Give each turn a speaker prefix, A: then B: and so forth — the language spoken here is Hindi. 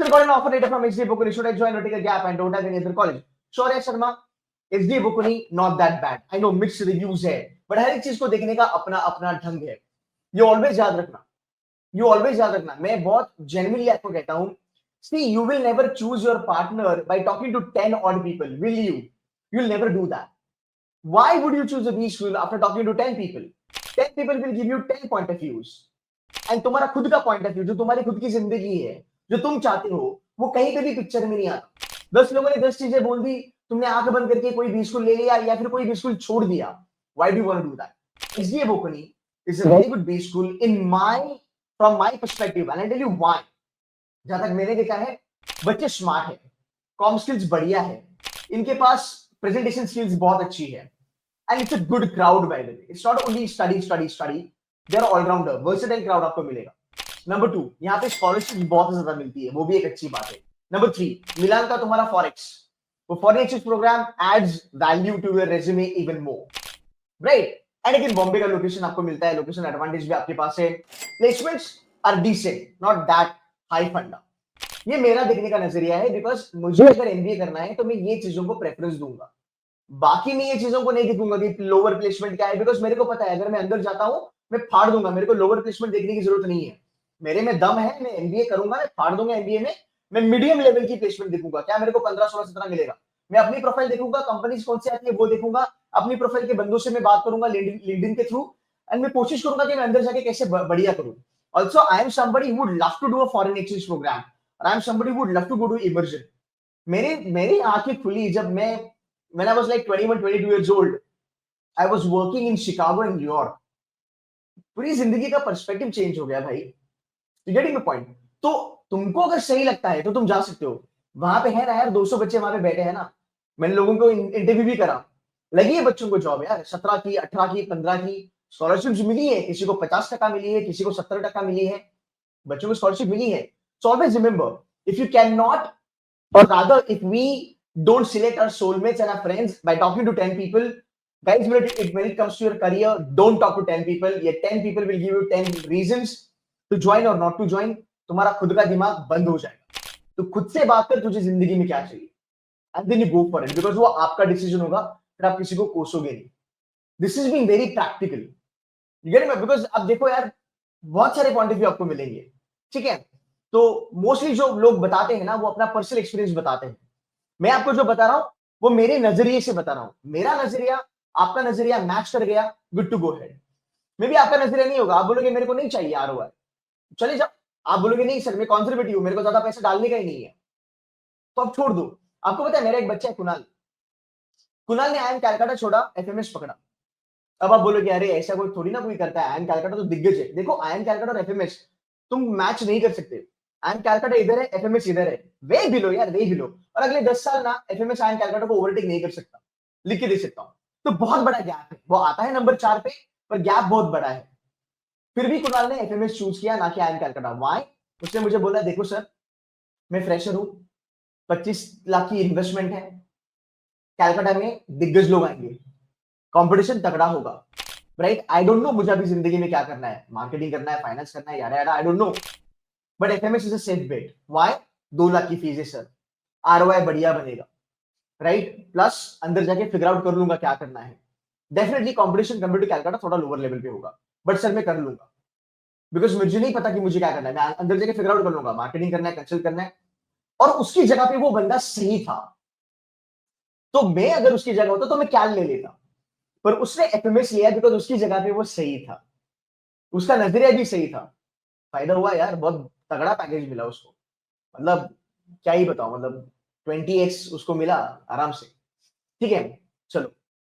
A: Sir, got an offer letter from SDA Bocconi. Should I join or take a gap and don't have any other college? Sure है Sharma, SDA Bocconi not that bad. I know mixed reviews है, but हर एक चीज को देखने का अपना अपना ढंग है. You always याद रखना. You always याद रखना. मैं बहुत genuinely आपको कहता हूँ. See, you will never choose your partner by talking to 10 odd people, will you? You'll never do that. Why would you choose a B school after talking to 10 people? 10 people will give you 10 point of views. And तुम्हारा खुद का point of view, जो तुम्हारी खुद की जिंदगी है, जो तुम चाहते हो, वो कहीं पे भी पिक्चर में नहीं आता. 10 लोगों ने 10 चीजें बोल दी, तुमने आंख बंद करके कोई भी स्कूल ले लिया या फिर कोई भी स्कूल छोड़ दिया. Why do you want to do that? SDA Bocconi is a very good B school from my perspective, and I tell you why. जहां तक मैंने देखा है, बच्चे स्मार्ट है, कॉम स्किल्स बढ़िया है, इनके पास प्रेजेंटेशन स्किल्स बहुत अच्छी है, and it's a good crowd by the way. It's not only study. They are all rounder, versatile crowd आपको मिलेगा. नंबर 2, यहाँ पे स्कॉलरशिप बहुत ज्यादा मिलती है, वो भी एक अच्छी बात है. नंबर 3, मिलान का तुम्हारा फॉरेक्स, वो foreign exchange program aids value to your resume even more, right? And again Bombay का लोकेशन आपको मिलता है, लोकेशन एडवांटेज भी आपके पास है. Placements are decent, not that high funda. ये मेरा देखने का नजरिया है, बिकॉज मुझे अगर एमबीए करना है तो मैं ये चीजों को प्रेफरेंस दूंगा. बाकी मैं ये चीजों को नहीं देखूंगा कि लोअर प्लेसमेंट क्या है, बिकॉज मेरे को पता है अगर मैं अंदर जाता हूं मैं फाड़ दूंगा. मेरे को लोअर प्लेसमेंट देखने की जरूरत नहीं है. मेरे में दम है, मैं एमबीए करूंगा, मैं फाड़ दूंगा एमबीए में. मैं मीडियम लेवल की प्लेसमेंट देखूंगा. क्या मेरे को 15, 16, 17 मिलेगा? मैं अपनी प्रोफाइल देखूंगा, कंपनीज कौन सी आती है वो देखूंगा, अपनी प्रोफाइल के बंदों से मैं बात करूंगा लिंक्डइन के थ्रू, एंड मैं कोशिश करूंगा कि मैं अंदर जाके कैसे बढ़िया करूं. Also I am somebody who would love to do a foreign exchange programme, और I am somebody who would love to go to immersion. मेरी आंखें खुली जब मैं when I was like 21, 22 years old, I was working in Chicago and New York. पूरी जिंदगी का पर्सपेक्टिव चेंज हो गया भाई. You getting the point? तो तुमको अगर सही लगता है तो तुम जा सकते हो. वहां पे है ना यार, 200 बच्चे वहां पे बैठे हैं ना. मैंने लोगों को इंटरव्यू भी करा, लगी है बच्चों को जॉब यार. 17 की, 18 की, 15 की स्कॉलरशिप मिली है. किसी को 50% मिली है, किसी को 70% मिली है. बच्चों को स्कॉलरशिप मिली है. So always remember, if you cannot, or rather if we don't select our soulmates and our friends by talking to 10 people, guys, when it comes to your career, don't talk to 10 people. ये 10 people will give you 10 reasons to join or not to join. तुम्हारा खुद का दिमाग बंद हो जाएगा. तो खुद से बात कर, तुझे जिंदगी में क्या चाहिए, and then you go for it, because वो आपका डिसीजन होगा, फिर आप किसी को कोसोगे नहीं. This is being very practical. You get it? Because अब देखो यार, बहुत सारे पॉइंट ऑफ व्यू आपको मिलेंगे, ठीक है? तो मोस्टली जो लोग बताते हैं ना, वो अपना पर्सनल एक्सपीरियंस बताते हैं. मैं आपको जो बता रहा हूं वो मेरे नजरिए से बता रहा हूं. मेरा नजरिया आपका नजरिया मैच कर गया, गुड टू गो हेड. मे भी आपका नजरिया नहीं होगा, आप बोलोगे मेरे को नहीं चाहिए आरओआई, चले जाओ. आप बोलोगे नहीं सर मैं कंजर्वेटिव हूं, मेरे को ज्यादा पैसा डालने का ही नहीं है, तो आप छोड़ दो. आपको पता है मेरा एक बच्चा है कुणाल ने आईएम कैलकाटा छोड़ा, एफएमएस पकड़ा. अब आप बोलोगे अरे ऐसा कोई थोड़ी ना कोई करता है, आईएम कैलकाटा तो दिग्गज है. देखो आईएम कैलकाटा और एफएमएस तुम मैच नहीं कर सकते. आईएम कैलकाटा इधर है, एफएमएस इधर है, वे बिलो यार, वे बिलो. और अगले 10 साल ना एफएमएस आईएम कैलकाटा को ओवरटेक नहीं कर सकता, लिख के दे सकता हूं. तो बहुत बड़ा गैप है. वो आता है नंबर 4 पे, पर गैप बहुत बड़ा है. फिर भी कुणाल ने एफएमएस चूज किया, ना कि आईएम कैलकाटा. व्हाई? उसने मुझे बोला देखो सर मैं फ्रेशर हूं, 25 लाख की इन्वेस्टमेंट है, कैलकाटा में दिग्गज लोग आएंगे, कंपटीशन तगड़ा होगा, राइट? आई डोंट नो मुझे अभी जिंदगी में क्या करना है, मार्केटिंग करना है, फाइनेंस करना है, यार I don't know, but FMS is a safe bet. Why? 2 lakh की फीस है सर, आरओआई बढ़िया बनेगा, राइट? प्लस अंदर जाके फिगर आउट कर लूंगा क्या करना है. Definitely competition compare to Calcutta थोड़ा लोअर लेवल पे होगा, बट सर मैं कर लूंगा, बिकॉज मुझे नहीं पता कि मुझे क्या करना है. मैं अंदर जाके फिगर आउट कर लूंगा, मार्केटिंग करना है, कंसल्ट करना है. और उसकी जगह पे वो बंदा सही था, तो मैं अगर उसकी जगह होता तो मैं क्या ले लेता, पर उसने एफएमएस लिया बिकॉज उसकी जगह पे वो सही था, उसका नजरिया भी सही था. फायदा हुआ यार, बहुत तगड़ा पैकेज मिला उसको. मतलब क्या ही बताऊं, मतलब 20x उसको मिला आराम से. ठीक है, चलो